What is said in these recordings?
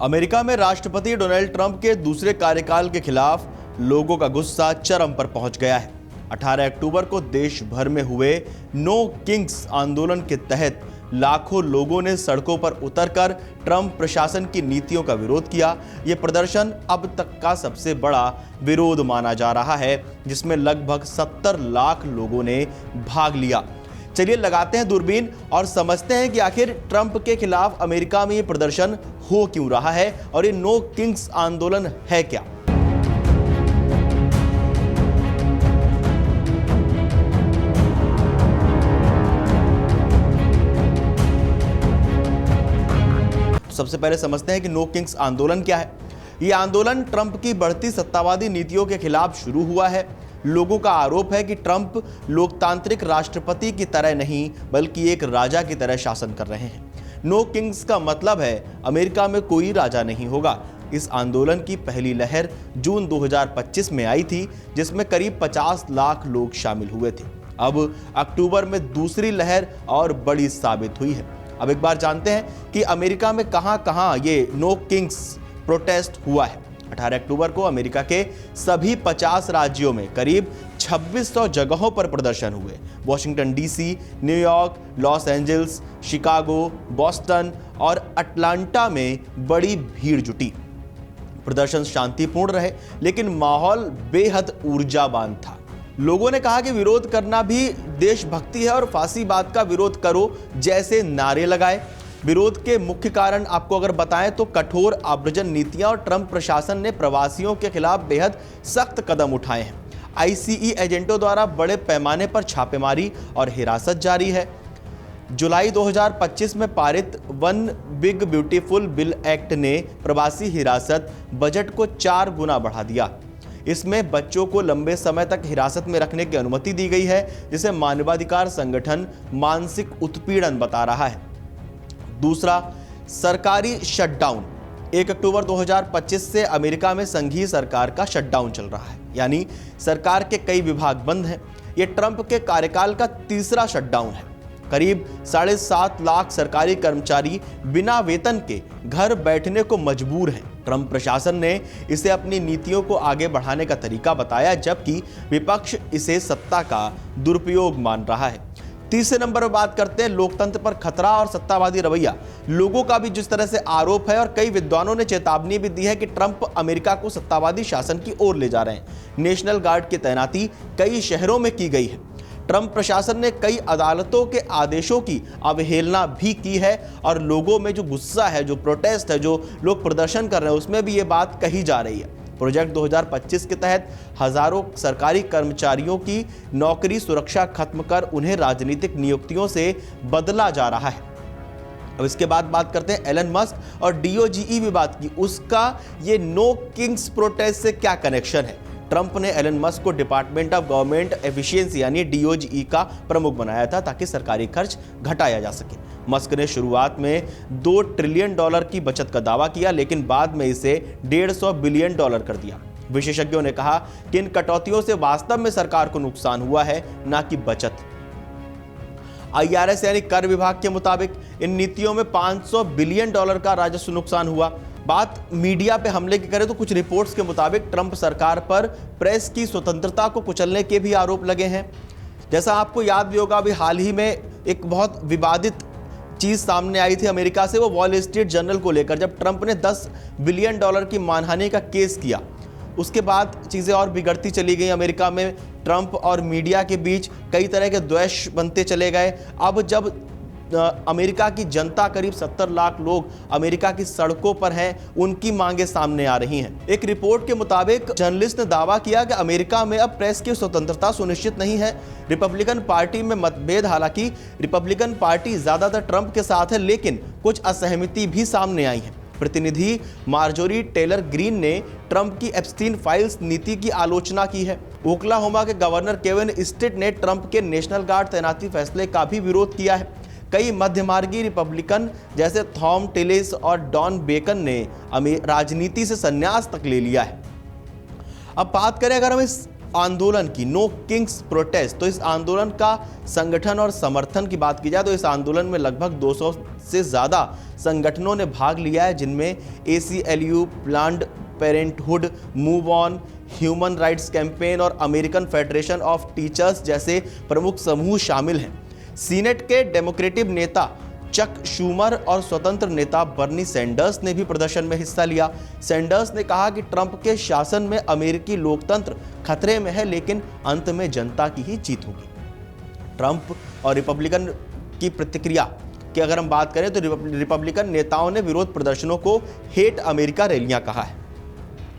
America में राष्ट्रपति Donald Trump के दूसरे कार्यकाल के खिलाफ लोगों का गुस्सा चरम पर पहुंच गया है। 18 अक्टूबर को देश भर में हुए नो किंग्स आंदोलन के तहत लाखों लोगों ने सड़कों पर उतरकर ट्रंप प्रशासन की नीतियों का विरोध किया। यह प्रदर्शन अब तक का सबसे बड़ा विरोध माना जा रहा है, जिसमें लगभग 70 लाख लोगों ने भाग लिया। चलिए लगाते हैं दूरबीन और समझते हैं कि आखिर ट्रंप के खिलाफ अमेरिका में ये प्रदर्शन हो क्यों रहा है और ये नो किंग्स आंदोलन है क्या। सबसे पहले समझते हैं कि नो किंग्स आंदोलन क्या है। यह आंदोलन ट्रंप की बढ़ती सत्तावादी नीतियों के खिलाफ शुरू हुआ है। लोगों का आरोप है कि ट्रंप लोकतांत्रिक राष्ट्रपति की तरह नहीं बल्कि एक राजा की तरह शासन कर रहे हैं। नो किंग्स का मतलब है अमेरिका में कोई राजा नहीं होगा। इस आंदोलन की पहली लहर जून 2025 में आई थी, जिसमें करीब 50 लाख लोग शामिल हुए थे। अब अक्टूबर में दूसरी लहर और बड़ी साबित हुई है। अब एक बार जानते हैं कि अमेरिका में कहां-कहां ये नो किंग्स प्रोटेस्ट हुआ है। 18 अक्टूबर को अमेरिका के सभी 50 राज्यों में करीब 2600 जगहों पर प्रदर्शन हुए। Washington DC, New York, Los Angeles, Chicago, Boston और अटलांटा में बड़ी भीड़ जुटी। प्रदर्शन शांतिपूर्ण रहे, लेकिन माहौल बेहद ऊर्जावान था। लोगों ने कहा कि विरोध करना भी देशभक्ति है और फासीवाद का विरोध करो जैसे नारे लगाए। विरोध के मुख्य कारण आपको अगर बताएं तो कठोर आव्रजन नीतियां और ट्रंप प्रशासन ने प्रवासियों के खिलाफ बेहद सख्त कदम उठाए हैं। आईसीई एजेंटों द्वारा बड़े पैमाने पर छापेमारी और हिरासत जारी है। जुलाई 2025 में पारित one big beautiful bill act ने प्रवासी हिरासत बजट को 4 गुना बढ़ा दिया। इसमें बच्चों को लंबे समय तक हिरासत में रखने की अनुमति दी गई है, जिसे मानवाधिकार संगठन मानसिक उत्पीड़न बता रहा है। दूसरा, सरकारी शटडाउन। 1 अक्टूबर 2025 से अमेरिका में संघीय सरकार का शटडाउन चल रहा है, यानी सरकार के कई विभाग बंद हैं। यह ट्रंप के कार्यकाल का तीसरा शटडाउन है। करीब 7.5 लाख सरकारी कर्मचारी बिना वेतन के घर बैठने को मजबूर हैं। ट्रंप प्रशासन ने इसे अपनी नीतियों को आगे बढ़ाने का तरीका बताया, जबकि विपक्ष इसे सत्ता का दुरुपयोग मान रहा है। तीसरे नंबर पर बात करते हैं लोकतंत्र पर खतरा और सत्तावादी रवैया। लोगों का भी जिस तरह से आरोप है और कई विद्वानों ने चेतावनी भी दी है कि ट्रंप अमेरिका को सत्तावादी शासन की ओर ले जा रहे हैं। नेशनल गार्ड की तैनाती कई शहरों में की गई है। ट्रंप प्रशासन ने कई अदालतों के आदेशों की अवहेलना भी की है और लोगों में जो गुस्सा है, जो प्रोटेस्ट है, जो लोग प्रदर्शन कर रहे हैं, उसमें भी ये बात कही जा रही है। प्रोजेक्ट 2025 के तहत हजारों सरकारी कर्मचारियों की नौकरी सुरक्षा खत्म कर उन्हें राजनीतिक नियुक्तियों से बदला जा रहा है। अब इसके बाद बात करते हैं एलन मस्क और डीओजीई विवाद की। उसका ये नो किंग्स प्रोटेस्ट से क्या कनेक्शन है। ट्रंप ने एलन मस्क को डिपार्टमेंट ऑफ गवर्नमेंट एफिशिएंसी यानी डीओजीई का प्रमुख बनाया था, ताकि सरकारी खर्च घटाया जा सके। मस्क ने शुरुआत में $2 ट्रिलियन की बचत का दावा किया, लेकिन बाद में इसे $150 बिलियन कर दिया। विशेषज्ञों ने कहा कि इन कटौतियों से वास्तव में सरकार को नुकसान हुआ है, न कि बचत। IRS यानी कर विभाग के मुताबिक इन नीतियों में $500 बिलियन का राजस्व नुकसान हुआ। बात मीडिया पे हमले की करें तो कुछ रिपोर्ट्स के मुताबिक ट्रंप सरकार पर प्रेस की स्वतंत्रता को कुचलने के भी आरोप लगे हैं। जैसा आपको याद भी होगा, अभी हाल ही में एक बहुत विवादित चीज सामने आई थी अमेरिका से, वो वॉल स्ट्रीट जर्नल को लेकर, जब ट्रंप ने $10 बिलियन की मानहानि का केस किया। उसके बाद चीज़ें और बिगड़ती चली गई। अमेरिका में ट्रंप और मीडिया के बीच कई तरह के द्वेष बनते चले गए। अब जब अमेरिका की जनता, करीब 70 लाख लोग अमेरिका की सड़कों पर हैं, उनकी मांगे सामने आ रही हैं। एक रिपोर्ट के मुताबिक जर्नलिस्ट ने दावा किया कि अमेरिका में अब प्रेस की स्वतंत्रता सुनिश्चित नहीं है। रिपब्लिकन पार्टी में मतभेद, हालांकि रिपब्लिकन पार्टी ज्यादातर ट्रंप के साथ है, लेकिन कुछ असहमति भी सामने आई है। प्रतिनिधि मार्जोरी टेलर ग्रीन ने ट्रंप की एप्स्टीन फाइल्स नीति की आलोचना की है। ओक्लाहोमा के गवर्नर केविन स्टिट ने ट्रंप के नेशनल गार्ड तैनाती फैसले का भी विरोध किया है। कई मध्यमार्गी रिपब्लिकन जैसे थॉम टिलिस और डॉन बेकन ने राजनीति से संन्यास तक ले लिया है। अब बात करें अगर हम इस आंदोलन की, नो किंग्स प्रोटेस्ट, तो इस आंदोलन का संगठन और समर्थन की बात की जाए तो इस आंदोलन में लगभग 200 से ज़्यादा संगठनों ने भाग लिया है, जिनमें ACLU, planned parenthood, move on, human rights campaign और अमेरिकन फेडरेशन ऑफ टीचर्स जैसे प्रमुख समूह शामिल हैं। सीनेट के डेमोक्रेटिक नेता चक शूमर और स्वतंत्र नेता बर्नी सैंडर्स ने भी प्रदर्शन में हिस्सा लिया। सैंडर्स ने कहा कि ट्रंप के शासन में अमेरिकी लोकतंत्र खतरे में है, लेकिन अंत में जनता की ही जीत होगी। ट्रंप और रिपब्लिकन की प्रतिक्रिया की अगर हम बात करें तो रिपब्लिकन नेताओं ने विरोध प्रदर्शनों को हेट अमेरिका रैलियां कहा है।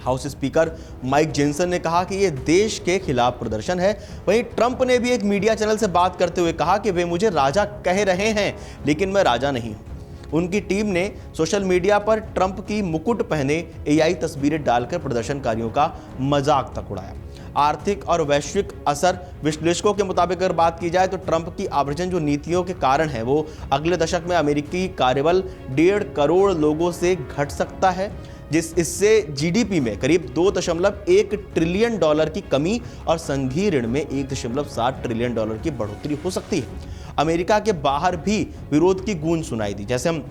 हाउस स्पीकर माइक जेंसन ने कहा कि यह देश के खिलाफ प्रदर्शन है। वहीं ट्रंप ने भी एक मीडिया चैनल से बात करते हुए कहा कि वे मुझे राजा कह रहे हैं, लेकिन मैं राजा नहीं हूं। उनकी टीम ने सोशल मीडिया पर ट्रंप की मुकुट पहने AI तस्वीरें डालकर प्रदर्शनकारियों का मजाक तक उड़ाया। आर्थिक और वैश्विक असर विश्लेषकों के मुताबिक अगर बात की जाए तो ट्रंप की आव्रजन जो नीतियों के कारण है वो अगले दशक में अमेरिकी कार्यबल 1.5 करोड़ लोगों से घट सकता है, इससे GDP में करीब $2.1 ट्रिलियन की कमी और संघीय ऋण में $1.7 ट्रिलियन की बढ़ोतरी हो सकती है। अमेरिका के बाहर भी विरोध की गूंज सुनाई दी। जैसे हम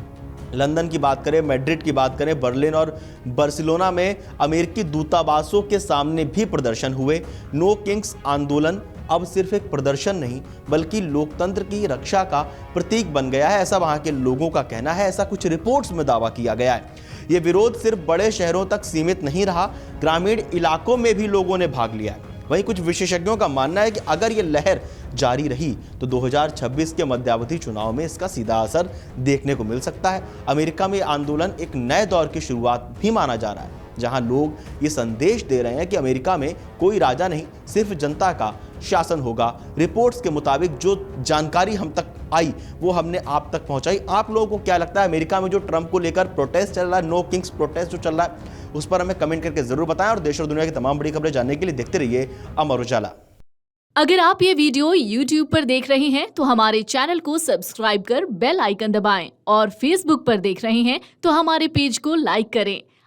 लंदन की बात करें, मैड्रिड की बात करें, बर्लिन और बार्सिलोना में अमेरिकी दूतावासों के सामने भी प्रदर्शन हुए। नो किंग्स आंदोलन अब सिर्फ एक प्रदर्शन नहीं बल्कि लोकतंत्र की रक्षा का प्रतीक बन गया है, ऐसा वहां के लोगों का कहना है। ऐसा कुछ रिपोर्ट्स में दावा किया गया है। ये विरोध सिर्फ बड़े शहरों तक सीमित नहीं रहा, ग्रामीण इलाकों में भी लोगों ने भाग लिया है। वहीं कुछ विशेषज्ञों का मानना है कि अगर ये लहर जारी रही तो 2026 के मध्यावधि चुनाव में इसका सीधा असर देखने को मिल सकता है। अमेरिका में आंदोलन एक नए दौर की शुरुआत भी माना जा रहा है, जहां लोग ये संदेश दे रहे हैं कि अमेरिका में कोई राजा नहीं, सिर्फ जनता का शासन होगा। रिपोर्ट्स के मुताबिक जो जानकारी हम तक आई वो हमने आप तक पहुंचाई। आप लोगों को क्या लगता है अमेरिका में जो ट्रंप को लेकर प्रोटेस्ट चल रहा है, नो किंग्स प्रोटेस्ट जो चल रहा है, उस पर हमें कमेंट करके जरूर बताएं। और देश और दुनिया की तमाम बड़ी खबरें जानने के लिए देखते रहिए अमर उजाला। अगर आप ये वीडियो YouTube पर देख रहे हैं तो हमारे चैनल को सब्सक्राइब कर बेल आइकन दबाएं, और Facebook पर देख रहे हैं तो हमारे पेज को लाइक करें।